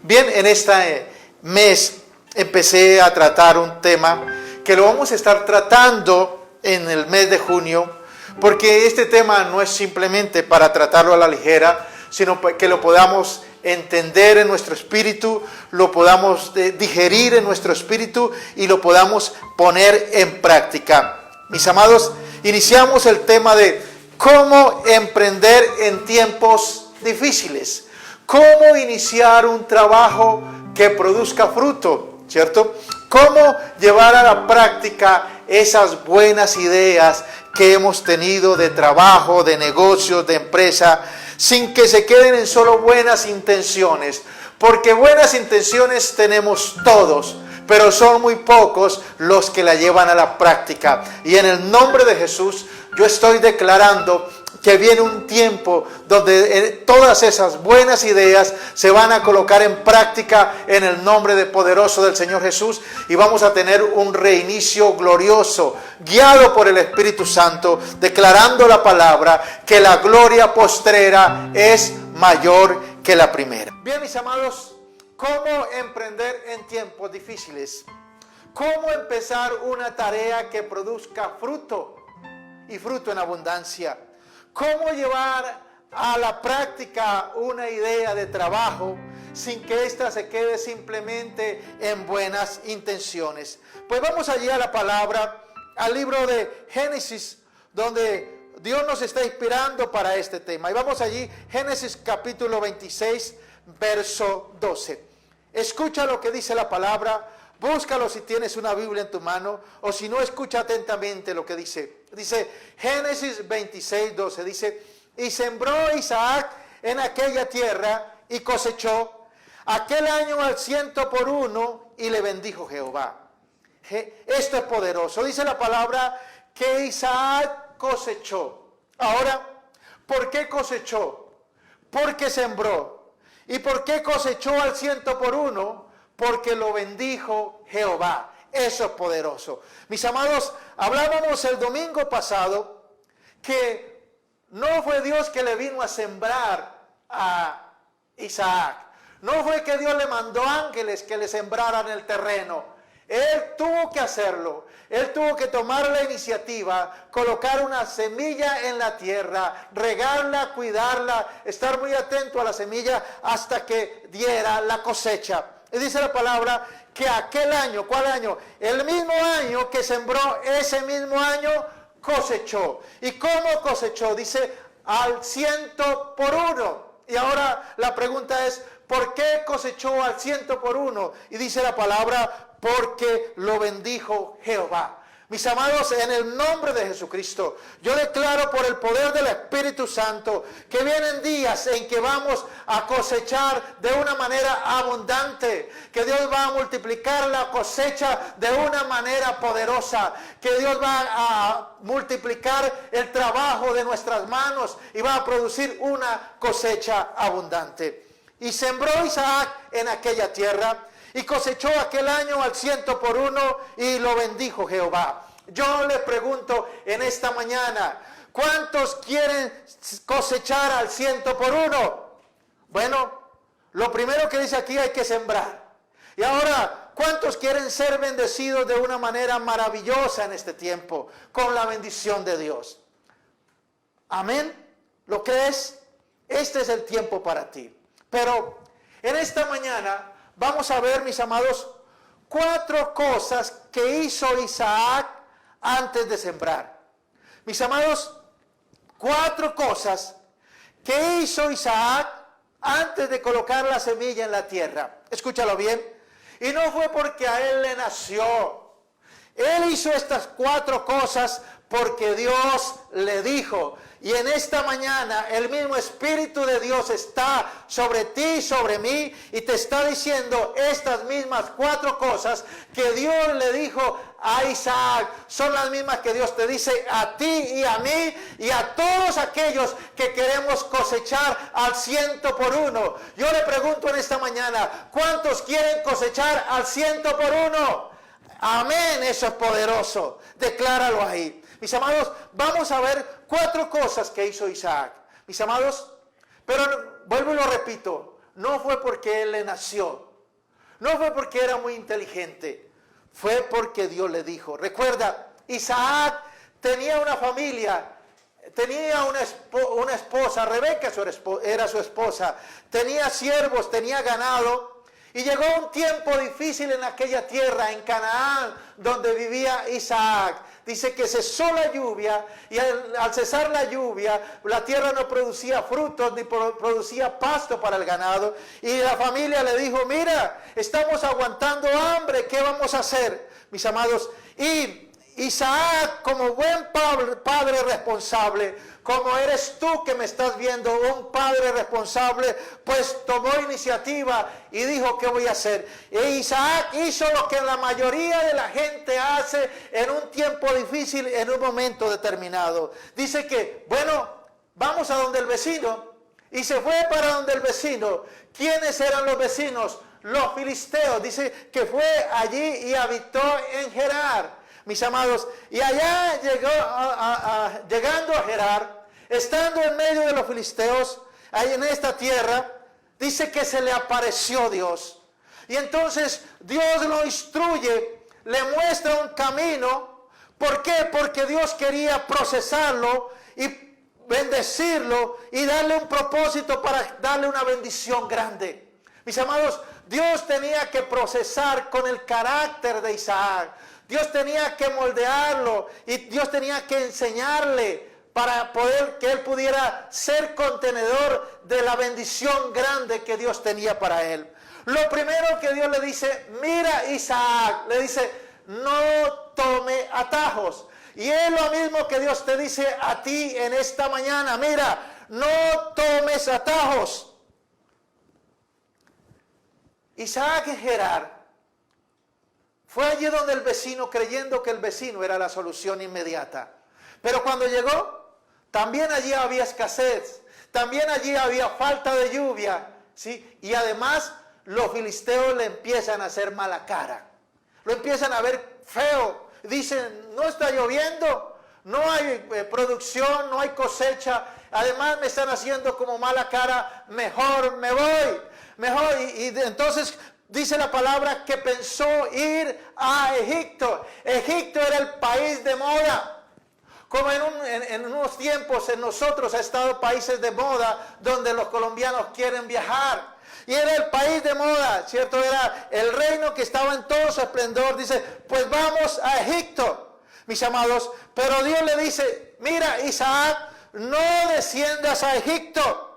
Bien, en este mes empecé a tratar un tema que lo vamos a estar tratando en el mes de junio, porque este tema no es simplemente para tratarlo a la ligera, sino que lo podamos entender en nuestro espíritu, lo podamos digerir en nuestro espíritu y lo podamos poner en práctica. Mis amados, iniciamos el tema de cómo emprender en tiempos difíciles, cómo iniciar un trabajo que produzca fruto, ¿cierto? Cómo llevar a la práctica esas buenas ideas que hemos tenido de trabajo, de negocios, de empresa, sin que se queden en solo buenas intenciones, porque buenas intenciones tenemos todos, pero son muy pocos los que la llevan a la práctica. Y en el nombre de Jesús, yo estoy declarando que viene un tiempo donde todas esas buenas ideas se van a colocar en práctica en el nombre poderoso del Señor Jesús, y vamos a tener un reinicio glorioso, guiado por el Espíritu Santo, declarando la palabra que la gloria postrera es mayor que la primera. Bien, mis amados, ¿cómo emprender en tiempos difíciles? ¿Cómo empezar una tarea que produzca fruto y fruto en abundancia? ¿Cómo llevar a la práctica una idea de trabajo sin que ésta se quede simplemente en buenas intenciones? Pues vamos allí a la palabra, al libro de Génesis, donde Dios nos está inspirando para este tema. Y vamos allí, Génesis capítulo 26, verso 12. Escucha lo que dice la palabra, búscalo si tienes una Biblia en tu mano, o si no, escucha atentamente lo que dice. Dice Génesis 26, 12, dice: y sembró Isaac en aquella tierra y cosechó aquel año al 100 y le bendijo Jehová. Esto es poderoso. Dice la palabra que Isaac cosechó. Ahora, ¿por qué cosechó? Porque sembró. ¿Y por qué cosechó al 100 Porque lo bendijo Jehová. Eso es poderoso. Mis amados, hablábamos el domingo pasado que no fue Dios que le vino a sembrar a Isaac. No fue que Dios le mandó ángeles que le sembraran el terreno. Él tuvo que hacerlo. Él tuvo que tomar la iniciativa, colocar una semilla en la tierra, regarla, cuidarla, estar muy atento a la semilla hasta que diera la cosecha. Y dice la palabra que aquel año, ¿cuál año? El mismo año que sembró, ese mismo año cosechó. ¿Y cómo cosechó? Dice al 100 Y ahora la pregunta es, ¿por qué cosechó al 100 Y dice la palabra, porque lo bendijo Jehová. Mis amados, en el nombre de Jesucristo, yo declaro por el poder del Espíritu Santo que vienen días en que vamos a cosechar de una manera abundante, que Dios va a multiplicar la cosecha de una manera poderosa, que Dios va a multiplicar el trabajo de nuestras manos y va a producir una cosecha abundante. Y sembró Isaac en aquella tierra y cosechó aquel año al 100 y lo bendijo Jehová. Yo le pregunto en esta mañana, ¿cuántos quieren cosechar al 100 Bueno, lo primero que dice aquí, hay que sembrar. Y ahora, ¿cuántos quieren ser bendecidos de una manera maravillosa en este tiempo, con la bendición de Dios? Amén. ¿Lo crees? Este es el tiempo para ti. Pero en esta mañana vamos a ver, mis amados, 4 cosas que hizo Isaac antes de sembrar. Mis amados, 4 cosas que hizo Isaac antes de colocar la semilla en la tierra. Escúchalo bien. Y no fue porque a él le nació. Él hizo estas 4 cosas porque Dios le dijo. Y en esta mañana el mismo Espíritu de Dios está sobre ti y sobre mí, y te está diciendo estas mismas 4 cosas que Dios le dijo a Isaac. Son las mismas que Dios te dice a ti y a mí y a todos aquellos que queremos cosechar al 100 Yo le pregunto en esta mañana, ¿cuántos quieren cosechar al 100 Amén, eso es poderoso. Decláralo ahí. Mis amados, vamos a ver 4 cosas que hizo Isaac. Mis amados, pero vuelvo y lo repito, no fue porque él le nació, no fue porque era muy inteligente, fue porque Dios le dijo. Recuerda, Isaac tenía una familia, tenía una esposa, Rebeca era su esposa, tenía siervos, tenía ganado, y llegó un tiempo difícil en aquella tierra, en Canaán, donde vivía Isaac. Dice que cesó la lluvia, y al cesar la lluvia, la tierra no producía frutos, ni producía pasto para el ganado, y la familia le dijo, mira, estamos aguantando hambre, ¿qué vamos a hacer? Mis amados, y Isaac, como buen padre responsable, como eres tú que me estás viendo, un padre responsable, pues tomó iniciativa y dijo, ¿qué voy a hacer? E Isaac hizo lo que la mayoría de la gente hace en un tiempo difícil, en un momento determinado. Dice que, bueno, vamos a donde el vecino. Y se fue para donde el vecino. ¿Quiénes eran los vecinos? Los filisteos. Dice que fue allí y habitó en Gerar. Mis amados, y allá llegando a Gerar, estando en medio de los filisteos, ahí en esta tierra, dice que se le apareció Dios. Y entonces Dios lo instruye, le muestra un camino. ¿Por qué? Porque Dios quería procesarlo y bendecirlo y darle un propósito para darle una bendición grande. Mis amados, Dios tenía que procesar con el carácter de Isaac. Dios tenía que moldearlo y Dios tenía que enseñarle para poder que él pudiera ser contenedor de la bendición grande que Dios tenía para él. Lo primero que Dios le dice, mira Isaac, le dice, no tome atajos. Y es lo mismo que Dios te dice a ti en esta mañana, mira, no tomes atajos. Isaac y Gerar fue allí donde el vecino, creyendo que el vecino era la solución inmediata. Pero cuando llegó, también allí había escasez, también allí había falta de lluvia, ¿sí? Y además los filisteos le empiezan a hacer mala cara, lo empiezan a ver feo. Dicen, no está lloviendo, no hay producción, no hay cosecha, además me están haciendo como mala cara, mejor me voy, mejor. Y entonces dice la palabra que pensó ir a Egipto. Egipto era el país de moda. Como en unos tiempos en nosotros ha estado países de moda donde los colombianos quieren viajar. Y era el país de moda, ¿cierto? Era el reino que estaba en todo su esplendor. Dice, pues vamos a Egipto, mis amados. Pero Dios le dice, mira Isaac, no desciendas a Egipto.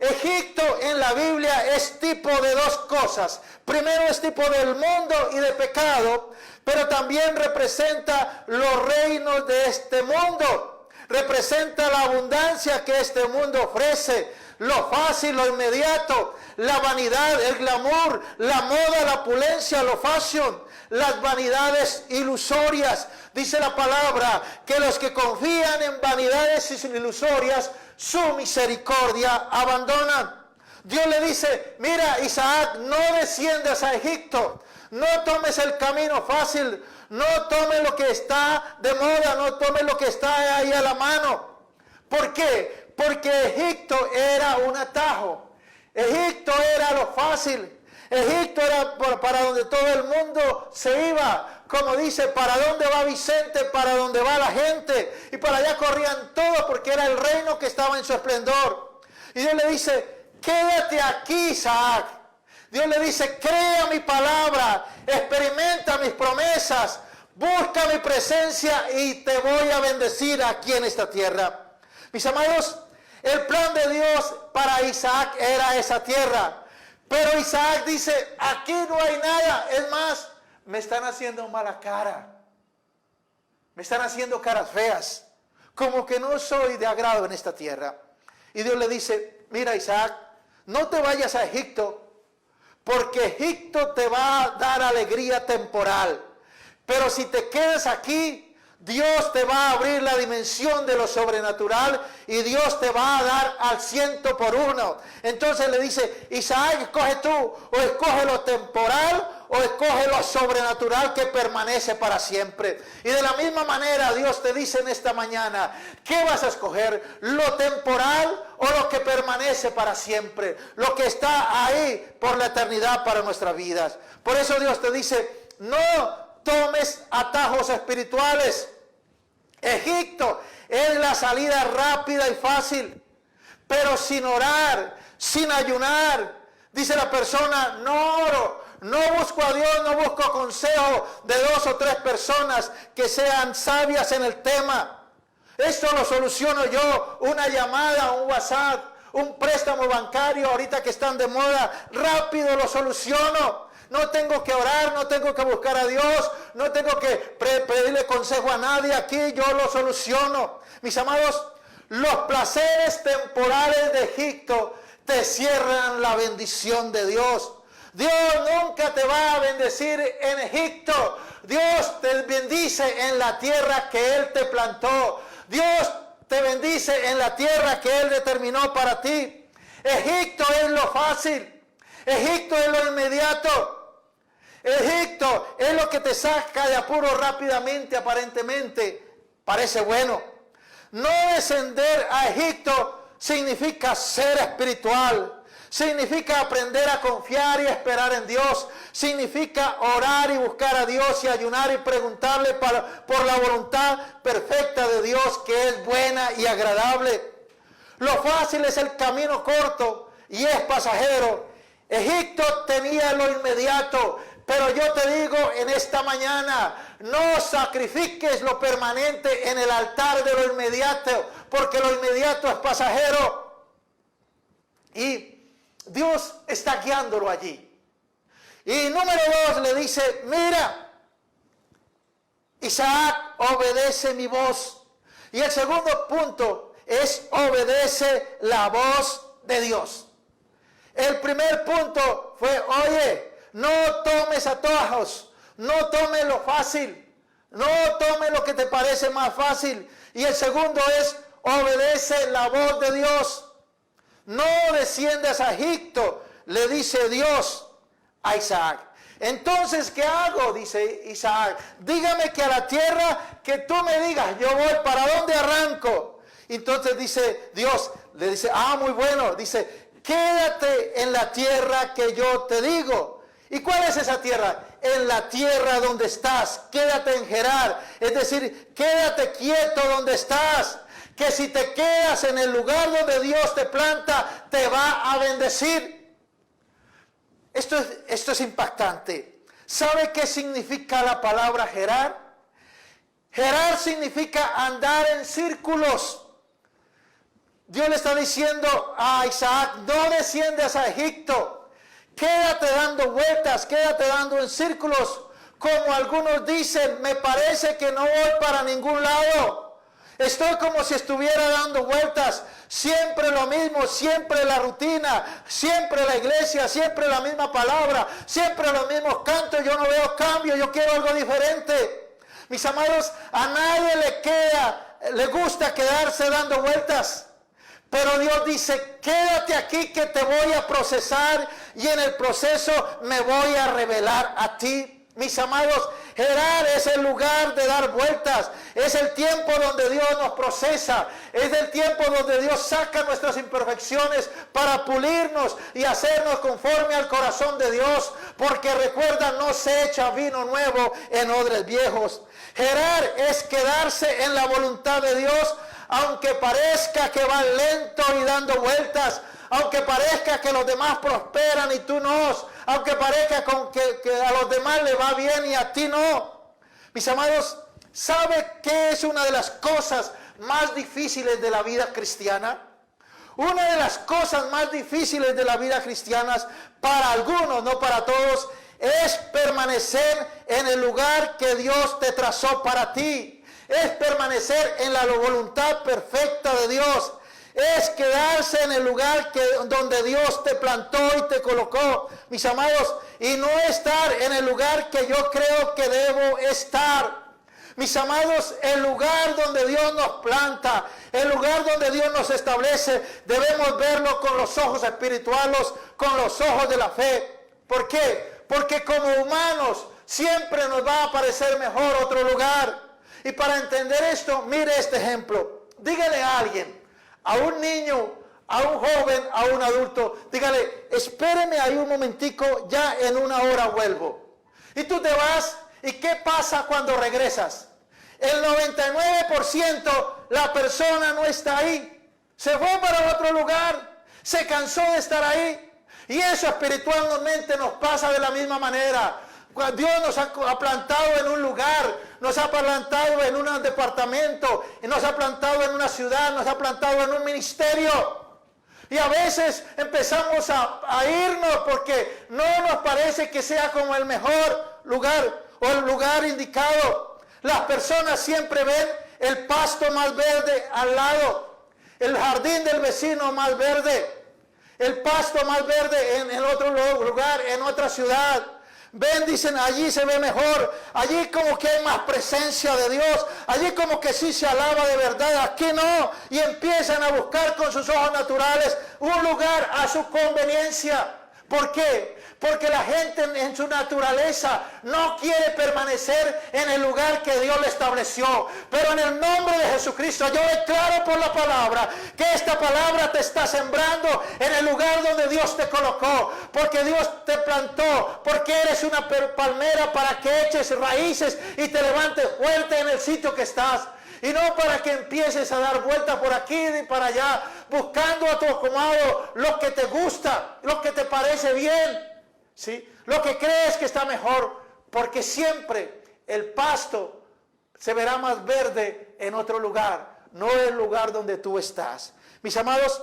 Egipto en la Biblia es tipo de dos cosas. Primero es tipo del mundo y de pecado, pero también representa los reinos de este mundo. Representa la abundancia que este mundo ofrece, lo fácil, lo inmediato, la vanidad, el glamour, la moda, la opulencia, lo fashion, las vanidades ilusorias. Dice la palabra que los que confían en vanidades ilusorias, su misericordia abandonan. Dios le dice, mira Isaac, no desciendas a Egipto, no tomes el camino fácil, no tomes lo que está de moda, no tomes lo que está ahí a la mano. ¿Por qué? Porque Egipto era un atajo, Egipto era lo fácil, Egipto era para donde todo el mundo se iba. Como dice, ¿para dónde va Vicente? Para dónde va la gente. Y para allá corrían todos porque era el reino que estaba en su esplendor. Y Dios le dice, quédate aquí, Isaac. Dios le dice, crea mi palabra, experimenta mis promesas, busca mi presencia y te voy a bendecir aquí en esta tierra. Mis amados, el plan de Dios para Isaac era esa tierra. Pero Isaac dice, aquí no hay nada. Es más, me están haciendo mala cara. Me están haciendo caras feas. Como que no soy de agrado en esta tierra. Y Dios le dice, mira Isaac, no te vayas a Egipto, porque Egipto te va a dar alegría temporal. Pero si te quedas aquí, Dios te va a abrir la dimensión de lo sobrenatural y Dios te va a dar al 100%. Entonces le dice, Isaac, escoge tú, o escoge lo temporal o escoge lo sobrenatural que permanece para siempre. Y de la misma manera Dios te dice en esta mañana, ¿qué vas a escoger? ¿Lo temporal o lo que permanece para siempre? Lo que está ahí por la eternidad para nuestras vidas. Por eso Dios te dice, no tomes atajos espirituales. Egipto es la salida rápida y fácil, pero sin orar, sin ayunar. Dice la persona, no oro, no busco a Dios, no busco consejo de 2 o 3 personas que sean sabias en el tema. Esto lo soluciono yo, una llamada, un WhatsApp, un préstamo bancario, ahorita que están de moda, rápido lo soluciono. No tengo que orar, no tengo que buscar a Dios, no tengo que pedirle consejo a nadie, aquí yo lo soluciono. Mis amados, los placeres temporales de Egipto te cierran la bendición de Dios. Dios nunca te va a bendecir en Egipto. Dios te bendice en la tierra que Él te plantó. Dios te bendice en la tierra que Él determinó para ti. Egipto es lo fácil. Egipto es lo inmediato. Egipto es lo que te saca de apuro rápidamente, aparentemente. Parece bueno. No descender a Egipto significa ser espiritual. Significa aprender a confiar y esperar en Dios. Significa orar y buscar a Dios y ayunar y preguntarle por la voluntad perfecta de Dios, que es buena y agradable. Lo fácil es el camino corto y es pasajero. Egipto tenía lo inmediato, pero yo te digo en esta mañana, no sacrifiques lo permanente en el altar de lo inmediato, porque lo inmediato es pasajero. Y Dios está guiándolo allí. Y número 2 le dice, mira, Isaac, obedece mi voz. Y el segundo punto es obedece la voz de Dios. El primer punto fue, oye, no tomes atajos, no tomes lo fácil, no tomes lo que te parece más fácil. Y el segundo es, obedece la voz de Dios. No desciendas a Egipto, le dice Dios a Isaac. Entonces, ¿qué hago? Dice Isaac. Dígame que a la tierra que tú me digas, yo voy, ¿para dónde arranco? Entonces dice Dios, le dice, muy bueno, dice, quédate en la tierra que yo te digo. ¿Y cuál es esa tierra? En la tierra donde estás. Quédate en Gerar. Es decir, quédate quieto donde estás. Que si te quedas en el lugar donde Dios te planta, te va a bendecir. Esto es impactante. ¿Sabe qué significa la palabra Gerar? Gerar significa andar en círculos. Dios le está diciendo a Isaac, no desciendas a Egipto. Quédate dando vueltas, quédate dando en círculos. Como algunos dicen, me parece que no voy para ningún lado. Estoy como si estuviera dando vueltas. Siempre lo mismo, siempre la rutina, siempre la iglesia, siempre la misma palabra, siempre los mismos cantos. Yo no veo cambio, yo quiero algo diferente. Mis amados, a nadie le gusta quedarse dando vueltas. Pero Dios dice, quédate aquí que te voy a procesar y en el proceso me voy a revelar a ti. Mis amados, Gerar es el lugar de dar vueltas. Es el tiempo donde Dios nos procesa. Es el tiempo donde Dios saca nuestras imperfecciones para pulirnos y hacernos conforme al corazón de Dios. Porque recuerda, no se echa vino nuevo en odres viejos. Gerar es quedarse en la voluntad de Dios, aunque parezca que va lento y dando vueltas, aunque parezca que los demás prosperan y tú no, aunque parezca que a los demás le va bien y a ti no. Mis amados, ¿sabe qué es una de las cosas más difíciles de la vida cristiana? Una de las cosas más difíciles de la vida cristiana, para algunos, no para todos, es permanecer en el lugar que Dios te trazó para ti. Es permanecer en la voluntad perfecta de Dios. Es quedarse en el lugar donde Dios te plantó y te colocó, mis amados, y no estar en el lugar que yo creo que debo estar. Mis amados, el lugar donde Dios nos planta, el lugar donde Dios nos establece, debemos verlo con los ojos espirituales, con los ojos de la fe. ¿Por qué? Porque como humanos siempre nos va a parecer mejor otro lugar. Y para entender esto, mire este ejemplo. Dígale a alguien, a un niño, a un joven, a un adulto, dígale, espéreme ahí un momentico, ya en una hora vuelvo. Y tú te vas, ¿y qué pasa cuando regresas? El 99% la persona no está ahí. Se fue para otro lugar, se cansó de estar ahí. Y eso espiritualmente nos pasa de la misma manera. Dios nos ha plantado en un lugar, nos ha plantado en un departamento, nos ha plantado en una ciudad, nos ha plantado en un ministerio. Y a veces empezamos a irnos porque no nos parece que sea como el mejor lugar o el lugar indicado. Las personas siempre ven el pasto más verde al lado, el jardín del vecino más verde, el pasto más verde en otro lugar, en otra ciudad. Ven, dicen, allí se ve mejor, allí como que hay más presencia de Dios, allí como que sí se alaba de verdad, aquí no. Y empiezan a buscar con sus ojos naturales un lugar a su conveniencia. ¿Por qué? Porque la gente en su naturaleza no quiere permanecer en el lugar que Dios le estableció. Pero en el nombre de Jesucristo yo declaro por la palabra que esta palabra te está sembrando en el lugar donde Dios te colocó. Porque Dios te plantó, porque eres una palmera para que eches raíces y te levantes fuerte en el sitio que estás. Y no para que empieces a dar vueltas por aquí y para allá, buscando a tu acomodo lo que te gusta, lo que te parece bien, ¿sí? Lo que crees que está mejor, porque siempre el pasto se verá más verde en otro lugar, no en el lugar donde tú estás. Mis amados,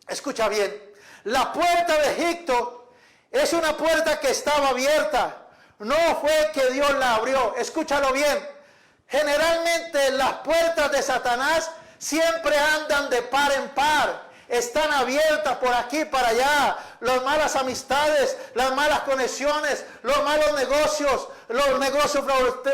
escucha bien, la puerta de Egipto es una puerta que estaba abierta, no fue que Dios la abrió, escúchalo bien. Generalmente las puertas de Satanás siempre andan de par en par. Están abiertas por aquí y para allá. Las malas amistades, las malas conexiones, los malos negocios, los negocios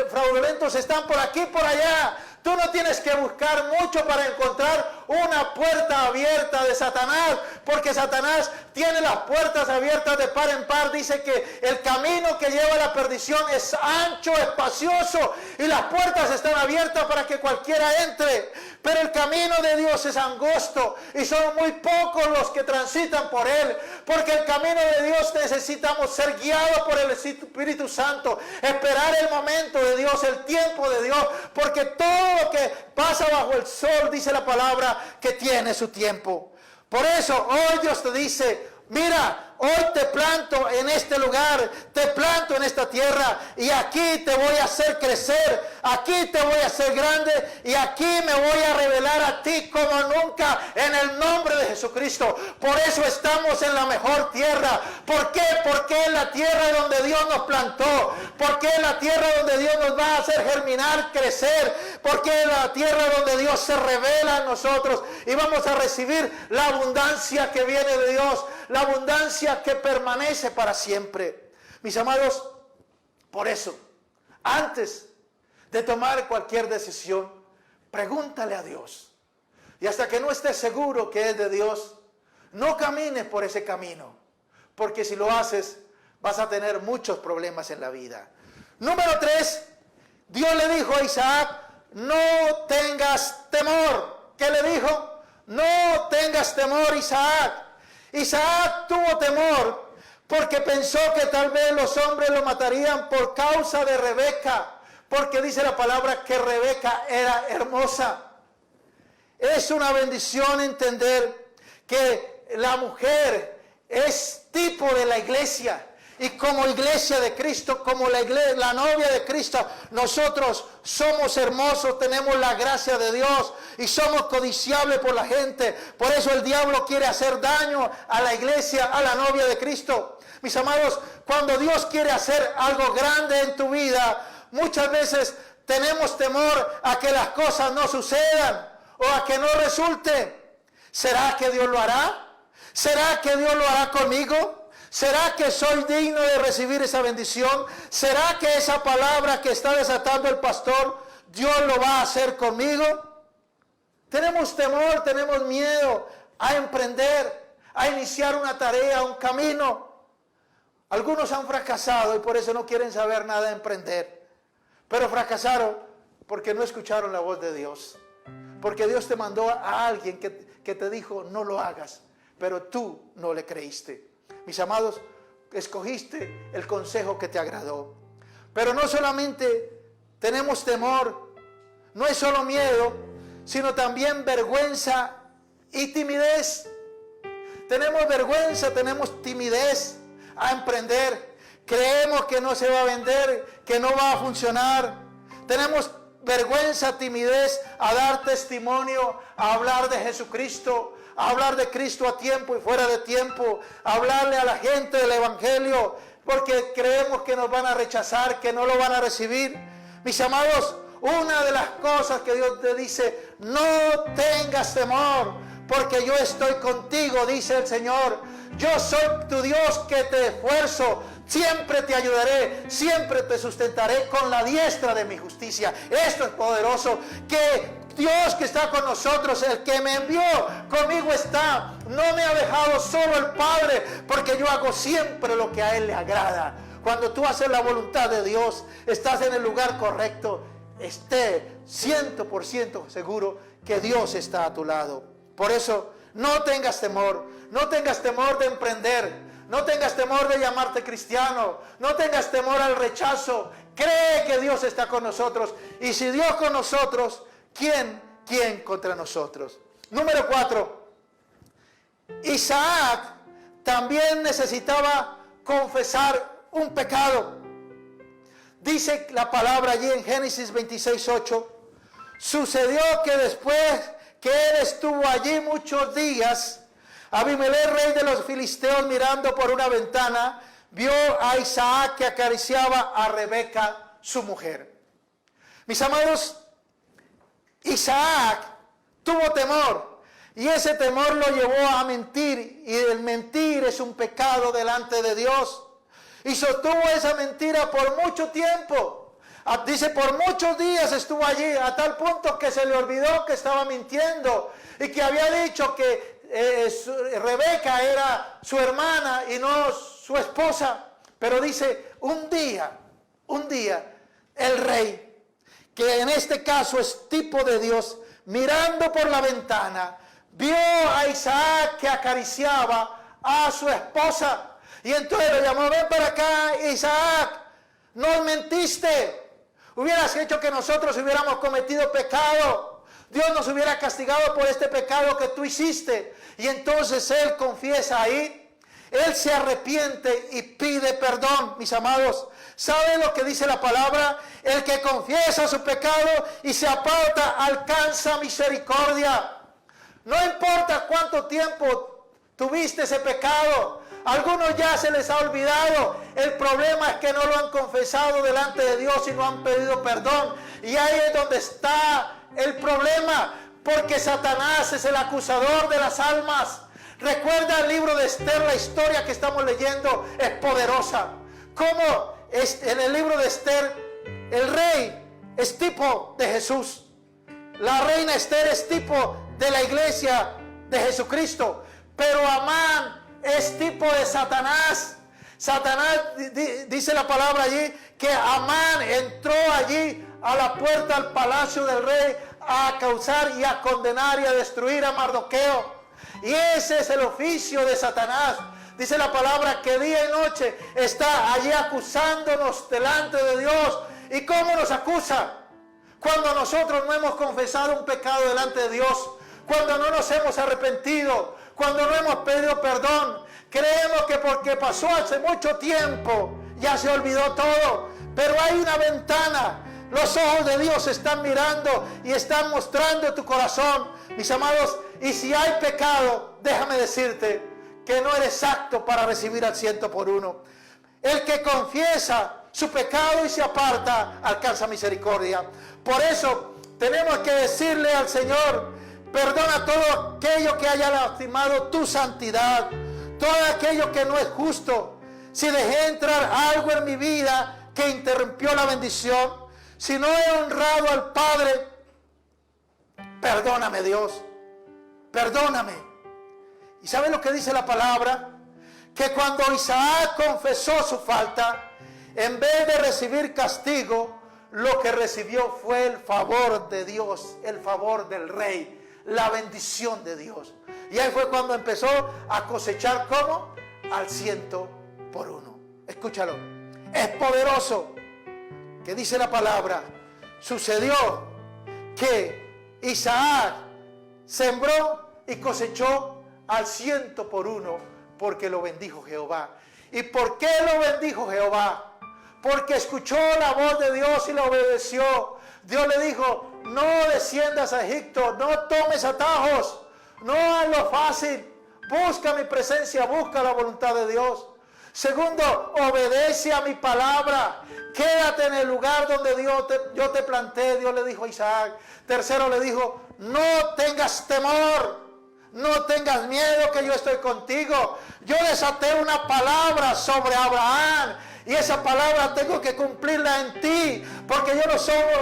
fraudulentos están por aquí y por allá. Tú no tienes que buscar mucho para encontrar una puerta abierta de Satanás, porque Satanás tiene las puertas abiertas de par en par. Dice que el camino que lleva a la perdición es ancho, espacioso, y las puertas están abiertas para que cualquiera entre. Pero el camino de Dios es angosto y son muy pocos los que transitan por él, porque el camino de Dios necesitamos ser guiados por el Espíritu Santo, esperar el momento de Dios, el tiempo de Dios, porque todo lo que pasa bajo el sol, dice la palabra, que tiene su tiempo. Por eso hoy Dios te dice, mira, hoy te planto en este lugar, te planto en esta tierra y aquí te voy a hacer crecer, aquí te voy a hacer grande y aquí me voy a revelar a ti como nunca en el nombre de Jesucristo. Por eso estamos en la mejor tierra. ¿Por qué? Porque es la tierra donde Dios nos plantó, porque es la tierra donde Dios nos va a hacer germinar, crecer, porque es la tierra donde Dios se revela en nosotros y vamos a recibir la abundancia que viene de Dios, la abundancia que permanece para siempre. Mis amados, por eso, antes de tomar cualquier decisión, pregúntale a Dios. Y hasta que no estés seguro que es de Dios, no camines por ese camino, porque si lo haces, vas a tener muchos problemas en la vida. Número 3, Dios le dijo a Isaac, no tengas temor. ¿Qué le dijo? No tengas temor, Isaac. Isaac tuvo temor porque pensó que tal vez los hombres lo matarían por causa de Rebeca, porque dice la palabra que Rebeca era hermosa. Es una bendición entender que la mujer es tipo de la iglesia. Y como iglesia de Cristo, como la novia de Cristo, nosotros somos hermosos, tenemos la gracia de Dios y somos codiciables por la gente. Por eso el diablo quiere hacer daño a la iglesia, a la novia de Cristo. Mis amados, cuando Dios quiere hacer algo grande en tu vida, muchas veces tenemos temor a que las cosas no sucedan o a que no resulte. ¿Será que Dios lo hará? ¿Será que Dios lo hará conmigo? ¿Será que soy digno de recibir esa bendición? ¿Será que esa palabra que está desatando el pastor, Dios lo va a hacer conmigo. Tenemos temor, tenemos miedo a emprender, a iniciar una tarea, un camino. Algunos han fracasado y por eso no quieren saber nada de emprender. Pero fracasaron porque no escucharon la voz de Dios. Porque Dios te mandó a alguien que te dijo, no lo hagas. Pero tú no le creíste. Mis amados, escogiste el consejo que te agradó. Pero no solamente tenemos temor, no es solo miedo, sino también vergüenza y timidez. Tenemos vergüenza, tenemos timidez a emprender. Creemos que no se va a vender, que no va a funcionar. Tenemos vergüenza, timidez a dar testimonio, a hablar de Jesucristo, a hablar de Cristo a tiempo y fuera de tiempo, a hablarle a la gente del Evangelio, porque creemos que nos van a rechazar, que no lo van a recibir. Mis amados, una de las cosas que Dios te dice, no tengas temor, porque yo estoy contigo, dice el Señor. Yo soy tu Dios que te esfuerzo, siempre te ayudaré, siempre te sustentaré con la diestra de mi justicia. Esto es poderoso, que Dios que está con nosotros, el que me envió, conmigo está. No me ha dejado solo el Padre, porque yo hago siempre lo que a Él le agrada. Cuando tú haces la voluntad de Dios, estás en el lugar correcto. Esté 100% seguro que Dios está a tu lado. Por eso, no tengas temor. No tengas temor de emprender. No tengas temor de llamarte cristiano. No tengas temor al rechazo. Cree que Dios está con nosotros. Y si Dios con nosotros, ¿quién contra nosotros? Número 4. Isaac también necesitaba confesar un pecado. Dice la palabra allí en Génesis 26:8. Sucedió que después que él estuvo allí muchos días, Abimelech, rey de los filisteos, mirando por una ventana, vio a Isaac que acariciaba a Rebeca, su mujer. Mis amados, Isaac tuvo temor, y ese temor lo llevó a mentir, y el mentir es un pecado delante de Dios. Y sostuvo esa mentira por mucho tiempo. Dice, por muchos días estuvo allí, a tal punto que se le olvidó que estaba mintiendo y que había dicho que Rebeca era su hermana y no su esposa. Pero dice, un día, el rey, que en este caso es tipo de Dios, mirando por la ventana, vio a Isaac que acariciaba a su esposa. Y entonces lo llamó, ven para acá, Isaac, no mentiste. Hubieras hecho que nosotros hubiéramos cometido pecado. Dios nos hubiera castigado por este pecado que tú hiciste. Y entonces él confiesa ahí. Él se arrepiente y pide perdón, mis amados. ¿Saben lo que dice la palabra? El que confiesa su pecado y se aparta alcanza misericordia. No importa cuánto tiempo tuviste ese pecado. Algunos ya se les ha olvidado. El problema es que no lo han confesado delante de Dios y no han pedido perdón. Y ahí es donde está el problema. Porque Satanás es el acusador de las almas. Recuerda el libro de Esther, la historia que estamos leyendo es poderosa. Como en el libro de Esther, el rey es tipo de Jesús. La reina Esther es tipo de la iglesia de Jesucristo. Pero Amán es tipo de Satanás. Satanás, dice la palabra allí, que Amán entró allí a la puerta al palacio del rey a causar y a condenar y a destruir a Mardoqueo. Y ese es el oficio de Satanás. Dice la palabra que día y noche está allí acusándonos delante de Dios. ¿Y cómo nos acusa? Cuando nosotros no hemos confesado un pecado delante de Dios, cuando no nos hemos arrepentido, cuando no hemos pedido perdón. Creemos que porque pasó hace mucho tiempo ya se olvidó todo, pero hay una ventana. Los ojos de Dios están mirando y están mostrando tu corazón, mis amados. Y si hay pecado, déjame decirte que no eres apto para recibir al 100%. El que confiesa su pecado y se aparta alcanza misericordia. Por eso tenemos que decirle al Señor: perdona todo aquello que haya lastimado tu santidad, todo aquello que no es justo. Si dejé entrar algo en mi vida que interrumpió la bendición, Si no he honrado al Padre, perdóname, Dios, perdóname. ¿Y sabe lo que dice la palabra? Que cuando Isaac confesó su falta, en vez de recibir castigo, lo que recibió fue el favor de Dios, el favor del rey, la bendición de Dios. Y ahí fue cuando empezó a cosechar, ¿cómo? Al 100%. Escúchalo. Es poderoso, que dice la palabra. Sucedió que Isaac sembró y cosechó al 100%, porque lo bendijo Jehová. ¿Y por qué lo bendijo Jehová? Porque escuchó la voz de Dios y la obedeció. Dios le dijo: no desciendas a Egipto, no tomes atajos, no haz lo fácil, busca mi presencia, busca la voluntad de Dios. Segundo, obedece a mi palabra, quédate en el lugar donde yo te planté. Dios le dijo a Isaac. Tercero, le dijo: no tengas temor, no tengas miedo, que yo estoy contigo. Yo desaté una palabra sobre Abraham, y esa palabra tengo que cumplirla en ti, porque yo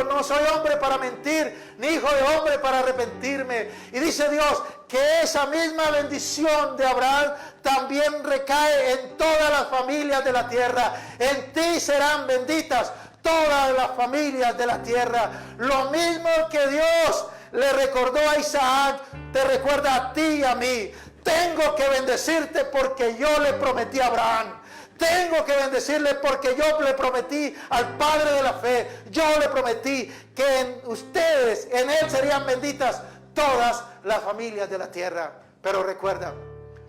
no soy hombre para mentir, ni hijo de hombre para arrepentirme. Y dice Dios que esa misma bendición de Abraham también recae en todas las familias de la tierra. En ti serán benditas todas las familias de la tierra. Lo mismo que Dios le recordó a Isaac, te recuerda a ti y a mí. Tengo que bendecirte porque yo le prometí a Abraham. Tengo que bendecirle porque yo le prometí al Padre de la fe. Yo le prometí que en ustedes, en Él serían benditas todas las familias de la tierra. Pero recuerda,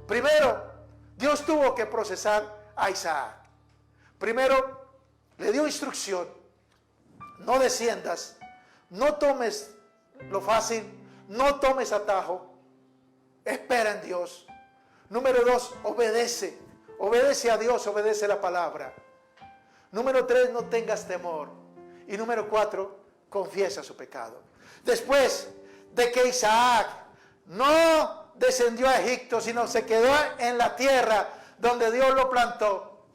primero Dios tuvo que procesar a Isaac. Primero le dio instrucción: no desciendas, no tomes lo fácil, no tomes atajo, espera en Dios. Número 2, obedece a Dios, obedece la palabra. Número 3, no tengas temor. Y número 4, confiesa su pecado. Después de que Isaac no descendió a Egipto, sino se quedó en la tierra donde Dios lo plantó,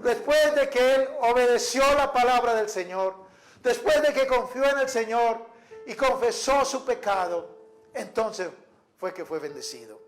después de que él obedeció la palabra del Señor, después de que confió en el Señor y confesó su pecado, entonces fue que fue bendecido.